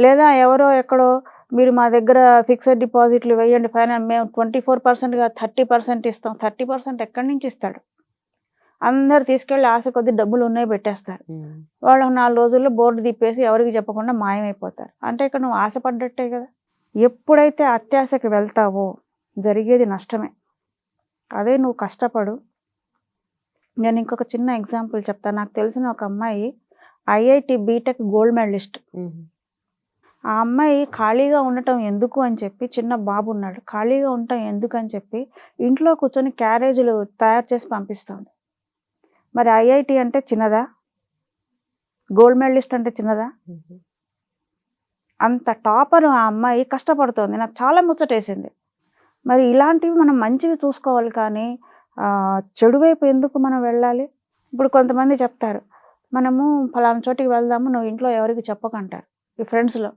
లేదా ఎవరో ఎక్కడో మీరు మా దగ్గర ఫిక్స్డ్ డిపాజిట్లు వేయండి ఫైనల్ మేము 24%గా 30% ఇస్తాం. 30% ఎక్కడి నుంచి ఇస్తాడు? అందరు తీసుకెళ్ళి ఆశ కొద్ది డబ్బులు ఉన్నాయి పెట్టేస్తారు. వాళ్ళు 4 రోజుల్లో బోర్డు తిప్పేసి ఎవరికి చెప్పకుండా మాయమైపోతారు. అంటే ఇక్కడ నువ్వు ఆశపడ్డట్టే కదా. ఎప్పుడైతే అత్యాశకి వెళ్తావో జరిగేది నష్టమే. అదే నువ్వు కష్టపడు. నేను ఇంకొక చిన్న ఎగ్జాంపుల్ చెప్తాను. నాకు తెలిసిన ఒక అమ్మాయి IIT బీటెక్ గోల్డ్ మెడలిస్ట్. ఆ అమ్మాయి ఖాళీగా ఉండటం ఎందుకు అని చెప్పి, చిన్న బాబు ఉన్నాడు, ఖాళీగా ఉండటం ఎందుకు అని చెప్పి ఇంట్లో కూర్చొని క్యారేజీలు తయారు చేసి పంపిస్తుంది. మరి IIT అంటే చిన్నదా? గోల్డ్ మెడలిస్ట్ అంటే చిన్నదా? అంత టాపర్ ఆ అమ్మాయి కష్టపడుతోంది. నాకు చాలా ముచ్చటేసింది. మరి ఇలాంటివి మనం మంచివి చూసుకోవాలి కానీ చెడు వైపు ఎందుకు మనం వెళ్ళాలి? ఇప్పుడు కొంతమంది చెప్తారు, మనము ఫలానా చోటికి వెళ్దాము, నువ్వు ఇంట్లో ఎవరికి చెప్పకంటారు. ఈ ఫ్రెండ్స్లో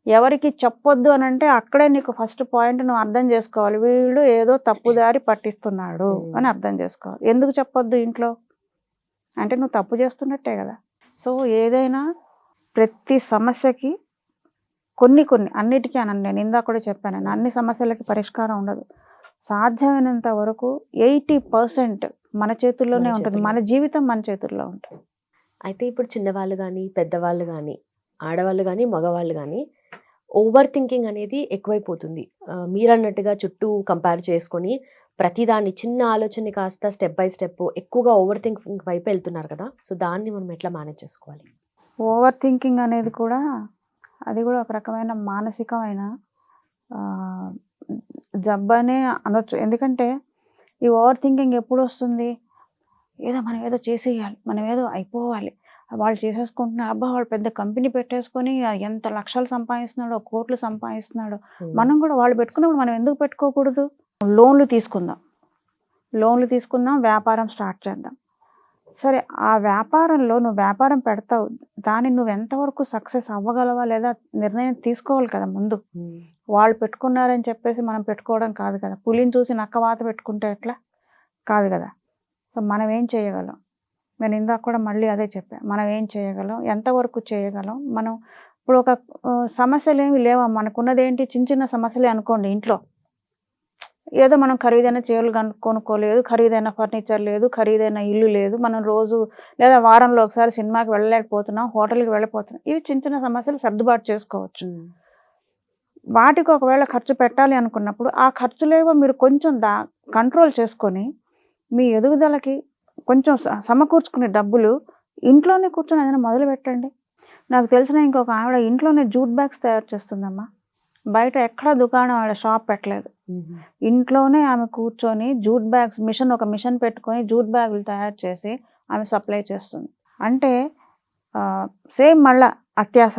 ఎవరికి చెప్పొద్దు అని అంటే అక్కడే నీకు ఫస్ట్ పాయింట్ నువ్వు అర్థం చేసుకోవాలి, వీళ్ళు ఏదో తప్పుదారి పట్టిస్తున్నాడు అని అర్థం చేసుకోవాలి. ఎందుకు చెప్పొద్దు ఇంట్లో అంటే నువ్వు తప్పు చేస్తున్నట్టే కదా. సో ఏదైనా ప్రతి సమస్యకి కొన్ని అన్నిటికీ అనండి, నేను ఇందాక కూడా చెప్పాను, అన్ని సమస్యలకి పరిష్కారం ఉండదు. సాధ్యమైనంత వరకు 80% మన చేతుల్లోనే ఉంటుంది. మన జీవితం మన చేతుల్లో ఉంటుంది. అయితే ఇప్పుడు చిన్నవాళ్ళు కానీ పెద్దవాళ్ళు కానీ ఆడవాళ్ళు కానీ మగవాళ్ళు కానీ ఓవర్ థింకింగ్ అనేది ఎక్కువైపోతుంది. మీరు అన్నట్టుగా చుట్టూ కంపేర్ చేసుకొని ప్రతిదాన్ని చిన్న ఆలోచనని కాస్త స్టెప్ బై స్టెప్ ఎక్కువగా ఓవర్ థింకింగ్ వైపు వెళ్తున్నారు కదా. సో దాన్ని మనం ఎట్లా మేనేజ్ చేసుకోవాలి? ఓవర్ థింకింగ్ అనేది కూడా అది కూడా ఒక రకమైన మానసికమైన జబ్బనే అనొచ్చు. ఎందుకంటే ఈ ఓవర్ థింకింగ్ ఎప్పుడు వస్తుంది? మనం ఏదో చేసేయాలి, మనం ఏదో అయిపోవాలి, వాళ్ళు చేసేసుకుంటున్నారు, అబ్బా వాళ్ళు పెద్ద కంపెనీ పెట్టేసుకొని ఎంత లక్షలు సంపాదిస్తున్నాడో, కోట్లు సంపాదిస్తున్నాడో, మనం కూడా వాళ్ళు పెట్టుకున్నప్పుడు మనం ఎందుకు పెట్టుకోకూడదు? లోన్లు తీసుకుందాం, వ్యాపారం స్టార్ట్ చేద్దాం. సరే, ఆ వ్యాపారంలో నువ్వు వ్యాపారం పెడతావు, దాన్ని నువ్వు ఎంతవరకు సక్సెస్ అవ్వగలవా లేదా నిర్ణయం తీసుకోవాలి కదా ముందు. వాళ్ళు పెట్టుకున్నారని చెప్పేసి మనం పెట్టుకోవడం కాదు కదా. పులిని చూసి నక్కవాత పెట్టుకుంటే ఎట్లా? కాదు కదా. సో మనం ఏం చేయగలం? నేను ఇందాక కూడా మళ్ళీ అదే చెప్పాను, మనం ఏం చేయగలం, ఎంతవరకు చేయగలం. మనం ఇప్పుడు ఒక సమస్యలు ఏమి లేవా మనకున్నది, ఏంటి చిన్న సమస్యలే అనుకోండి. ఇంట్లో ఏదో మనం ఖరీదైన చీరలు కొనుక్కోలేదు, ఖరీదైన ఫర్నిచర్ లేదు, ఖరీదైన ఇల్లు లేదు, మనం రోజు లేదా వారంలో ఒకసారి సినిమాకి వెళ్ళలేకపోతున్నాం, హోటల్కి వెళ్ళిపోతున్నాం. ఇవి చిన్న సమస్యలు సర్దుబాటు చేసుకోవచ్చు. వాటికి ఒకవేళ ఖర్చు పెట్టాలి అనుకున్నప్పుడు ఆ ఖర్చులేవో మీరు కొంచెం కంట్రోల్ చేసుకొని మీ ఎదుగుదలకి కొంచెం సమకూర్చుకునే డబ్బులు ఇంట్లోనే కూర్చొని ఏదైనా మొదలు పెట్టండి. నాకు తెలిసిన ఇంకొక ఆవిడ ఇంట్లోనే జూట్ బ్యాగ్స్ తయారు చేస్తుందమ్మా. బయట ఎక్కడ దుకాణం ఆవిడ షాప్ పెట్టలేదు. ఇంట్లోనే ఆమె కూర్చొని జూట్ బ్యాగ్స్ ఒక మిషన్ పెట్టుకొని జూట్ బ్యాగులు తయారు చేసి ఆమె సప్లై చేస్తుంది. అంటే సేమ్ మళ్ళా అత్యాశ,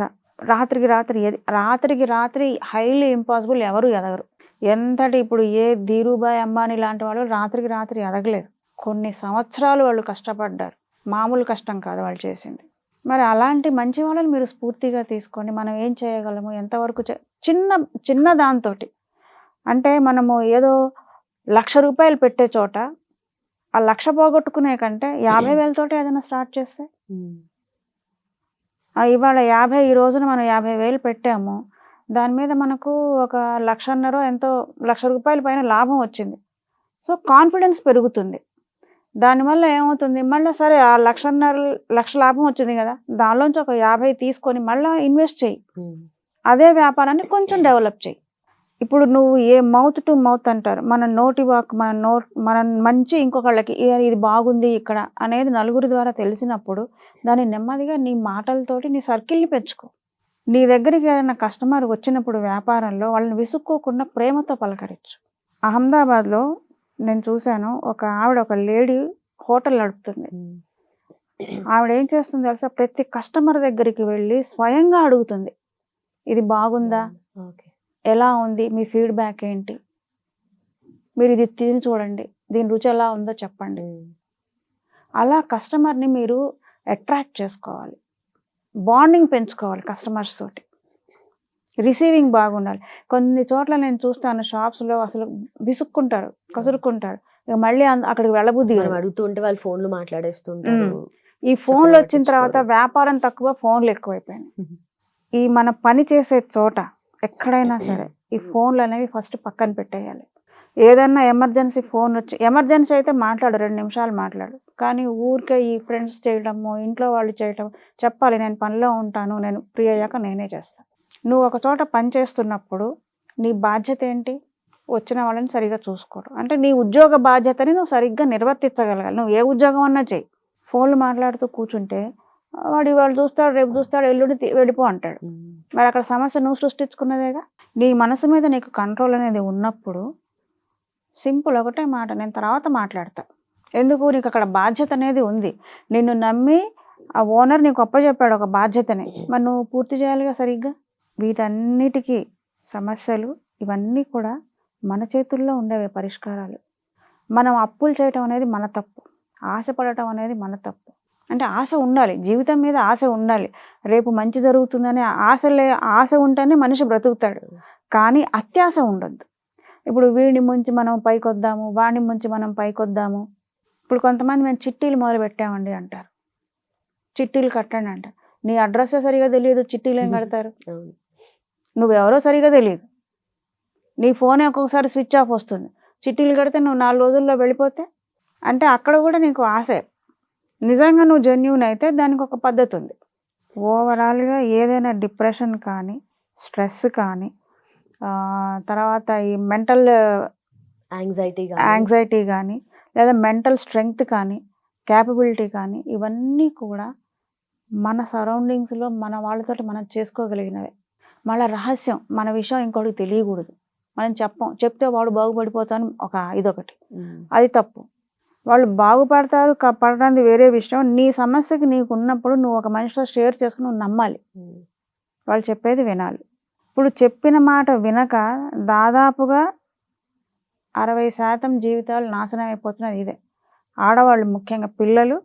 రాత్రికి రాత్రి హైలీ ఇంపాసిబుల్, ఎవరు ఎదగరు. ఎంతటి ఇప్పుడు ధీరుభాయ్ అంబానీ లాంటి వాళ్ళు రాత్రికి రాత్రి ఎదగలేదు. కొన్ని సంవత్సరాలు వాళ్ళు కష్టపడ్డారు. మామూలు కష్టం కాదు వాళ్ళు చేసింది. మరి అలాంటి మంచి వాళ్ళని మీరు స్ఫూర్తిగా తీసుకొని మనం ఏం చేయగలము, ఎంతవరకు చిన్న దాంతో, అంటే మనము ఏదో 1,00,000 రూపాయలు పెట్టే చోట ఆ 1,00,000 పోగొట్టుకునే కంటే 50,000 ఏదైనా స్టార్ట్ చేస్తే, ఇవాళ 50, ఈ రోజున మనం 50,000 పెట్టాము, దాని మీద మనకు ఒక 1,50,000 ఎంతో 1,00,000 రూపాయల పైన లాభం వచ్చింది. సో కాన్ఫిడెన్స్ పెరుగుతుంది. దానివల్ల ఏమవుతుంది, మళ్ళీ సరే ఆ 1,50,000 లాభం వచ్చింది కదా, దానిలోంచి ఒక 50 తీసుకొని మళ్ళీ ఇన్వెస్ట్ చేయి, అదే వ్యాపారాన్ని కొంచెం డెవలప్ చేయి. ఇప్పుడు నువ్వు మౌత్ టు మౌత్ అంటారు, మన నోటి వాక్, మన మంచి ఇంకొకళ్ళకి ఇది బాగుంది ఇక్కడ అనేది నలుగురి ద్వారా తెలిసినప్పుడు దాన్ని నెమ్మదిగా నీ మాటలతోటి నీ సర్కిల్ని పెంచుకో. నీ దగ్గరికి ఏదైనా కస్టమర్ వచ్చినప్పుడు వ్యాపారంలో వాళ్ళని విసుక్కోకుండా ప్రేమతో పలకరించు. అహ్మదాబాద్లో నేను చూశాను, ఒక లేడీ హోటల్ నడుపుతుంది. ఆవిడ ఏం చేస్తుంది తెలుసా, ప్రతి కస్టమర్ దగ్గరికి వెళ్ళి స్వయంగా అడుగుతుంది, ఇది బాగుందా, ఎలా ఉంది, మీ ఫీడ్బ్యాక్ ఏంటి, మీరు ఇది తిని చూడండి, దీని రుచి ఎలా ఉందో చెప్పండి. అలా కస్టమర్ని మీరు అట్రాక్ట్ చేసుకోవాలి, బాండింగ్ పెంచుకోవాలి కస్టమర్స్ తోటి. రిసీవింగ్ బాగుండాలి. కొన్ని చోట్ల నేను చూస్తాను షాప్స్లో అసలు విసుక్కుంటారు, కసురుకుంటారు, ఇక మళ్ళీ అక్కడికి వెళ్ళబుద్ధి మనం కాదు. అడుగుతుంటే వాళ్ళు ఫోన్లు మాట్లాడేస్తుంటారు. ఈ ఫోన్లు చెప్పిన వచ్చిన తర్వాత పట్టించుకోరు. వ్యాపారం తక్కువ, ఫోన్లు ఎక్కువైపోయినాయి. ఈ మన పని చేసే చోట ఎక్కడైనా సరే ఈ ఫోన్లు అనేవి ఫస్ట్ పక్కన పెట్టేయాలి. ఏదన్నా ఎమర్జెన్సీ ఫోన్ వచ్చి, ఎమర్జెన్సీ అయితే మాట్లాడు, 2 నిమిషాలు మాట్లాడు. కానీ ఊరికే ఈ ఫ్రెండ్స్ చేయడము, ఇంట్లో వాళ్ళు చేయటం, చెప్పాలి నేను పనిలో ఉంటాను, నేను ఫ్రీ అయ్యాక నేనే చేస్తాను. నువ్వు ఒక చోట పని చేస్తున్నప్పుడు నీ బాధ్యత ఏంటి? వచ్చిన వాళ్ళని సరిగ్గా చూసుకోవడం. అంటే నీ ఉద్యోగ బాధ్యతని నువ్వు సరిగ్గా నిర్వర్తించగలగాలి. నువ్వు ఏ ఉద్యోగం అన్నా చెయ్యి. ఫోన్లు మాట్లాడుతూ కూర్చుంటే వాడు ఇవాళ చూస్తాడు, రేపు చూస్తాడు, ఎల్లుండి వెళ్ళిపో అంటాడు. మరి అక్కడ సమస్య నువ్వు సృష్టించుకున్నదేగా. నీ మనసు మీద నీకు కంట్రోల్ అనేది ఉన్నప్పుడు సింపుల్ ఒకటే మాట, నేను తర్వాత మాట్లాడతా. ఎందుకు? నీకు అక్కడ బాధ్యత అనేది ఉంది. నిన్ను నమ్మి ఆ ఓనర్ నీకు అప్పచెప్పాడు ఒక బాధ్యతని, మరి నువ్వు పూర్తి చేయాలిగా సరిగ్గా. వీటన్నిటికీ సమస్యలు ఇవన్నీ కూడా మన చేతుల్లో ఉండేవే పరిష్కారాలు. మనం అప్పులు చేయటం అనేది మన తప్పు, ఆశపడటం అనేది మన తప్పు. అంటే ఆశ ఉండాలి, జీవితం మీద ఆశ ఉండాలి. రేపు మంచి జరుగుతుందని ఆశ ఉంటేనే మనిషి బ్రతుకుతాడు. కానీ అత్యాశ ఉండొద్దు. ఇప్పుడు వీడిని ముంచి మనం పైకొద్దాము, వాడిని ముంచి మనం పైకొద్దాము. ఇప్పుడు కొంతమంది మేము చిట్టీలు మొదలు పెట్టామండి అంటారు. చిట్టీలు కట్టండి అంటారు. నీ అడ్రస్సే సరిగా తెలియదు, చిట్టీలు ఏం కడతారు? నువ్వెవరో సరిగా తెలియదు. నీ ఫోనే ఒక్కొక్కసారి స్విచ్ ఆఫ్ వస్తుంది. చిట్టీలు కడితే నువ్వు 4 రోజుల్లో వెళ్ళిపోతే అంటే అక్కడ కూడా నీకు ఆశే. నిజంగా నువ్వు జెన్యూన్ అయితే దానికి ఒక పద్ధతి ఉంది. ఓవరాల్గా ఏదైనా డిప్రెషన్ కానీ, స్ట్రెస్ కానీ, తర్వాత ఈ మెంటల్ యాంగ్జైటీ కానీ, లేదా మెంటల్ స్ట్రెంగ్త్ కానీ, క్యాపబిలిటీ కానీ, ఇవన్నీ కూడా మన సరౌండింగ్స్లో మన వాళ్ళతో మనం చేసుకోగలిగినవే. మళ్ళీ రహస్యం, మన విషయం ఇంకోటికి తెలియకూడదు. మనం చెప్తే వాడు బాగుపడిపోతాను ఇదొకటి, అది తప్పు. వాళ్ళు బాగుపడతారు పడడానికి వేరే విషయం. నీ సమస్యకి నీకు ఉన్నప్పుడు నువ్వు ఒక మనిషితో షేర్ చేసుకుని నువ్వు నమ్మాలి, వాళ్ళు చెప్పేది వినాలి. ఇప్పుడు చెప్పిన మాట వినక దాదాపుగా 60% జీవితాలు నాశనం అయిపోతున్నది ఇదే. ఆడవాళ్ళు, ముఖ్యంగా పిల్లలు,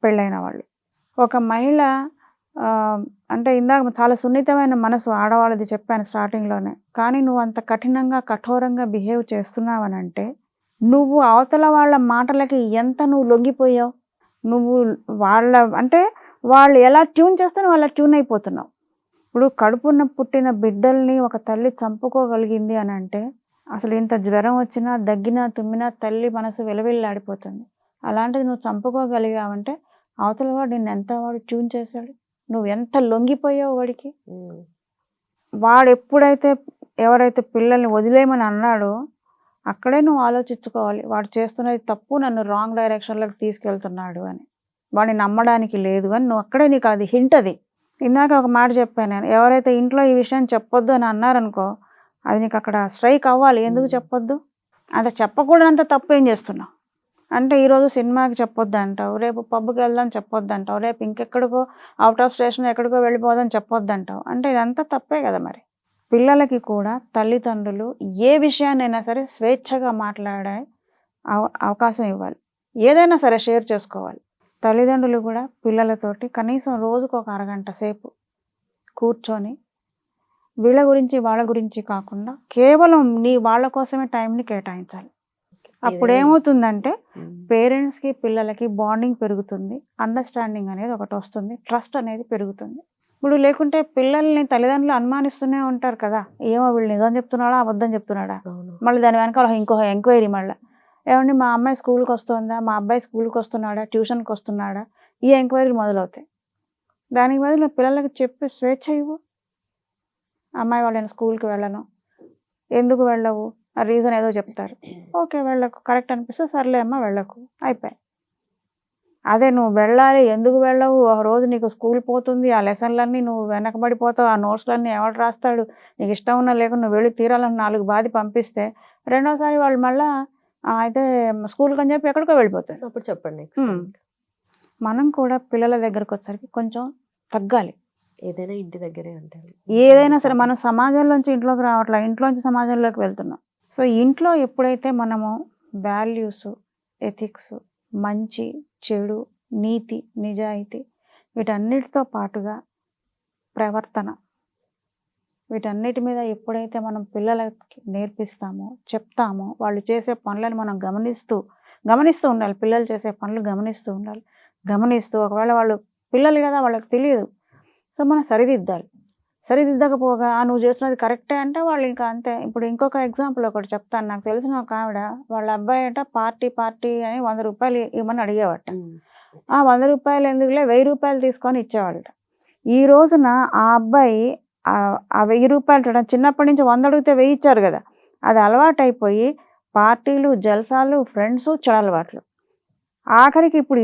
పెళ్ళైన వాళ్ళు. ఒక మహిళ అంటే ఇందాక చాలా సున్నితమైన మనసు ఆడవాళ్ళది చెప్పాను స్టార్టింగ్లోనే. కానీ నువ్వు అంత కఠినంగా, కఠోరంగా బిహేవ్ చేస్తున్నావనంటే నువ్వు అవతల వాళ్ళ మాటలకి ఎంత నువ్వు లొంగిపోయావు. నువ్వు అంటే వాళ్ళు ఎలా ట్యూన్ చేస్తే నువ్వు అలా ట్యూన్ అయిపోతున్నావు. ఇప్పుడు కడుపున పుట్టిన బిడ్డల్ని ఒక తల్లి చంపుకోగలిగింది అని అంటే అసలు ఇంత జ్వరం వచ్చినా, దగ్గినా, తుమ్మినా తల్లి మనసు విలవిల్లాడిపోతుంది. అలాంటిది నువ్వు చంపుకోగలిగావంటే అవతల వాడు నిన్ను ఎంత వాడు ట్యూన్ చేశాడు, నువ్వు ఎంత లొంగిపోయావు వాడికి. వాడు ఎప్పుడైతే ఎవరైతే పిల్లల్ని వదిలేయమని అన్నాడో అక్కడే నువ్వు ఆలోచించుకోవాలి, వాడు చేస్తున్నది తప్పు, నన్ను రాంగ్ డైరెక్షన్లోకి తీసుకెళ్తున్నాడు అని. వాడిని నమ్మడానికి లేదు అని నువ్వు అక్కడే, నీకు అది హింట్. అది ఇందాక ఒక మాట చెప్పాను నేను, ఎవరైతే ఇంట్లో ఈ విషయం చెప్పొద్దు అని అన్నారనుకో అది నీకు అక్కడ స్ట్రైక్ అవ్వాలి. ఎందుకు చెప్పొద్దు? అంత చెప్పకూడదంత తప్పు ఏం చేస్తున్నావు అంటే ఈరోజు సినిమాకి చెప్పొద్దు అంటావు, రేపు పబ్కి వెళ్దాం చెప్పొద్దు అంటావు, రేపు ఇంకెక్కడికో అవుట్ ఆఫ్ స్టేషన్ ఎక్కడికో వెళ్ళిపోదాం చెప్పొద్దు అంటావు. అంటే ఇదంతా తప్పే కదా. మరి పిల్లలకి కూడా తల్లిదండ్రులు ఏ విషయాన్నైనా సరే స్వేచ్ఛగా మాట్లాడే అవకాశం ఇవ్వాలి. ఏదైనా సరే షేర్ చేసుకోవాలి. తల్లిదండ్రులు కూడా పిల్లలతోటి కనీసం రోజుకు ఒక అరగంట సేపు కూర్చొని వీళ్ళ గురించి వాళ్ళ గురించి కాకుండా కేవలం వాళ్ళ కోసమే టైంని కేటాయించాలి. అప్పుడు ఏమవుతుందంటే పేరెంట్స్కి పిల్లలకి బాండింగ్ పెరుగుతుంది, అండర్స్టాండింగ్ అనేది ఒకటి వస్తుంది, ట్రస్ట్ అనేది పెరుగుతుంది. ఇప్పుడు లేకుంటే పిల్లల్ని తల్లిదండ్రులు అనుమానిస్తూనే ఉంటారు కదా, ఏమో వీళ్ళు నిజం చెప్తున్నాడా అబద్ధం చెప్తున్నాడా. మళ్ళీ దాని వెనకాల ఇంకో ఎంక్వైరీ, మళ్ళీ ఏమండి మా అమ్మాయి స్కూల్కి వస్తుందా, మా అబ్బాయి స్కూల్కి వస్తున్నాడా, ట్యూషన్కి వస్తున్నాడా, ఈ ఎంక్వైరీలు మొదలవుతాయి. దానికి బదులు పిల్లలకి చెప్పి స్వేచ్ఛ ఇవ్వు. అమ్మాయి వాళ్ళు నేను స్కూల్కి వెళ్ళను, ఎందుకు వెళ్ళవు, ఆ రీజన్ ఏదో చెప్తారు, ఓకే వెళ్ళకు, కరెక్ట్ అనిపిస్తే సర్లే అమ్మ వెళ్ళకు, అయిపోయి. అదే నువ్వు వెళ్ళాలి, ఎందుకు వెళ్ళవు, ఒక రోజు నీకు స్కూల్ పోతుంది, ఆ లెసన్లన్నీ నువ్వు వెనకబడిపోతావు, ఆ నోట్స్లన్నీ ఎవరు రాస్తాడు, నీకు ఇష్టం ఉన్నా లేకుండా నువ్వు వెళ్ళి తీరాలని 4 బాధి పంపిస్తే రెండోసారి వాళ్ళు మళ్ళీ అయితే స్కూల్కి అని చెప్పి ఎక్కడికో వెళ్ళిపోతారు. అప్పుడు చెప్పండి. మనం కూడా పిల్లల దగ్గరకు వచ్చేసరికి కొంచెం తగ్గాలి. ఏదైనా ఇంటి దగ్గరే అంటారు. ఏదైనా సరే మనం సమాజంలోంచి ఇంట్లోకి రావట్లా, ఇంట్లోంచి సమాజంలోకి వెళ్తున్నాం. సో ఇంట్లో ఎప్పుడైతే మనము వాల్యూస్, ఎథిక్స్, మంచి చెడు, నీతి, నిజాయితీ వీటన్నిటితో పాటుగా ప్రవర్తన, వీటన్నిటి మీద ఎప్పుడైతే మనం పిల్లలకి నేర్పిస్తామో చెప్తామో వాళ్ళు చేసే పనులను మనం గమనిస్తూ ఉండాలి. పిల్లలు చేసే పనులు గమనిస్తూ ఉండాలి. గమనిస్తూ ఒకవేళ వాళ్ళు పిల్లలు కదా వాళ్ళకి తెలియదు, సో మనం సరిదిద్దకపోగా నువ్వు చేస్తున్నది కరెక్టే అంటే వాళ్ళు ఇంకా అంతే. ఇప్పుడు ఇంకొక ఎగ్జాంపుల్ ఒకటి చెప్తాను. నాకు తెలిసిన ఒక ఆవిడ వాళ్ళ అబ్బాయి అంట పార్టీ అని 100 రూపాయలు ఇవ్వమని అడిగేవాట. ఆ 100 రూపాయలు ఎందుకులే 1000 రూపాయలు తీసుకొని ఇచ్చేవాళ్ళట. ఈ రోజున ఆ అబ్బాయి ఆ 1000 రూపాయలు చూడ చిన్నప్పటి నుంచి 100 అడిగితే 1000 ఇచ్చారు కదా, అది అలవాటు అయిపోయి పార్టీలు జల్సాలు ఫ్రెండ్స్ చెడలవాట్లు. ఆఖరికి ఇప్పుడు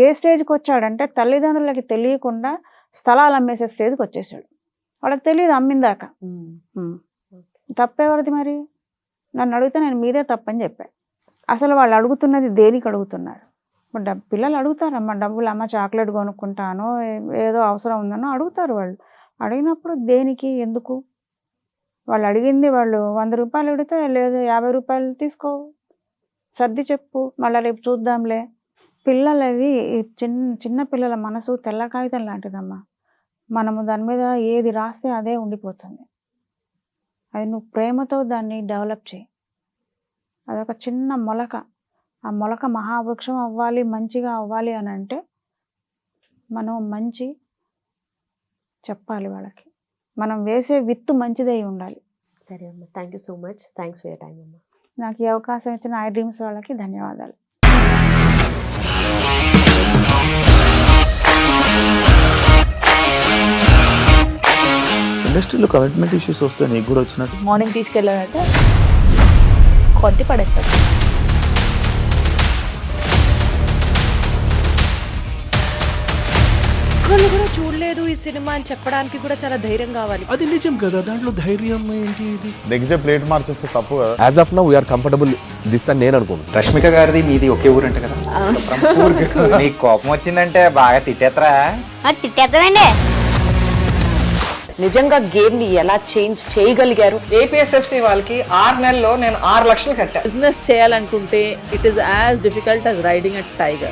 ఏ స్టేజ్కి వచ్చాడంటే తల్లిదండ్రులకి తెలియకుండా స్థలాలు అమ్మేసే స్టేజ్కి వచ్చేసాడు. వాళ్ళకి తెలియదు అమ్మిందాక. తప్పెవరిది మరి? నన్ను అడిగితే నేను మీదే తప్పని చెప్పాను. అసలు వాళ్ళు అడుగుతున్నది దేనికి అడుగుతున్నారు? పిల్లలు అడుగుతారమ్మా డబ్బులు, అమ్మ చాక్లెట్ కొనుక్కుంటాను ఏదో అవసరం ఉందనో అడుగుతారు. వాళ్ళు అడిగినప్పుడు దేనికి ఎందుకు? వాళ్ళు అడిగింది వాళ్ళు 100 రూపాయలు అడిగితే లేదు 50 రూపాయలు తీసుకో, సర్ది చెప్పు, మళ్ళీ రేపు చూద్దాంలే. పిల్లలది చిన్న పిల్లల మనసు తెల్ల కాగితం లాంటిదమ్మా. మనము దాని మీద ఏది రాస్తే అదే ఉండిపోతుంది. అది నువ్వు ప్రేమతో దాన్ని డెవలప్ చేయి. అదొక చిన్న మొలక. ఆ మొలక మహావృక్షం అవ్వాలి, మంచిగా అవ్వాలి అని అంటే మనం మంచి చెప్పాలి వాళ్ళకి. మనం వేసే విత్తు మంచిదై ఉండాలి. సరే అమ్మ, thank you so much. Thanks for your time అమ్మ. నాకు ఈ అవకాశం ఇచ్చిన ఐ డ్రీమ్స్ వాళ్ళకి ధన్యవాదాలు. ఇండస్ట్రీలో కమిట్మెంట్ ఇష్యూస్ వస్తే నీకు కూడా వచ్చినట్టు? మార్నింగ్ తీసుకెళ్ళాడంటే కొట్టి పడేస్తాడు. ఒక్కళ్ళు కూడా చూడలేదు ఈ సినిమా అని చెప్పడానికి కూడా చాలా ధైర్యం కావాలి. అది నిజం కదా, దాంట్లో ధైర్యం ఏంటి? ఇది నెక్స్ట్ డే ప్లేట్ మార్చేస్తే తప్పు కదా. As of now we are comfortable this అని నేను అనుకుంటున్నాను. రష్మిక గారిది మీది ఒకే ఊరంట కదా? నీకు కోపం వచ్చిందంటే బాగా తిట్టేత్తరా? తిట్టేద్దామండి. నిజంగా గేమ్ ని ఎలా చేంజ్ చేయగలిగారు? ఏపీఎస్ఎఫ్సి వాళ్ళకి 6 నెలల్లో నేను 6 లక్షలు కట్టా. బిజినెస్ చేయాలనుకుంటే it is as difficult as riding a tiger.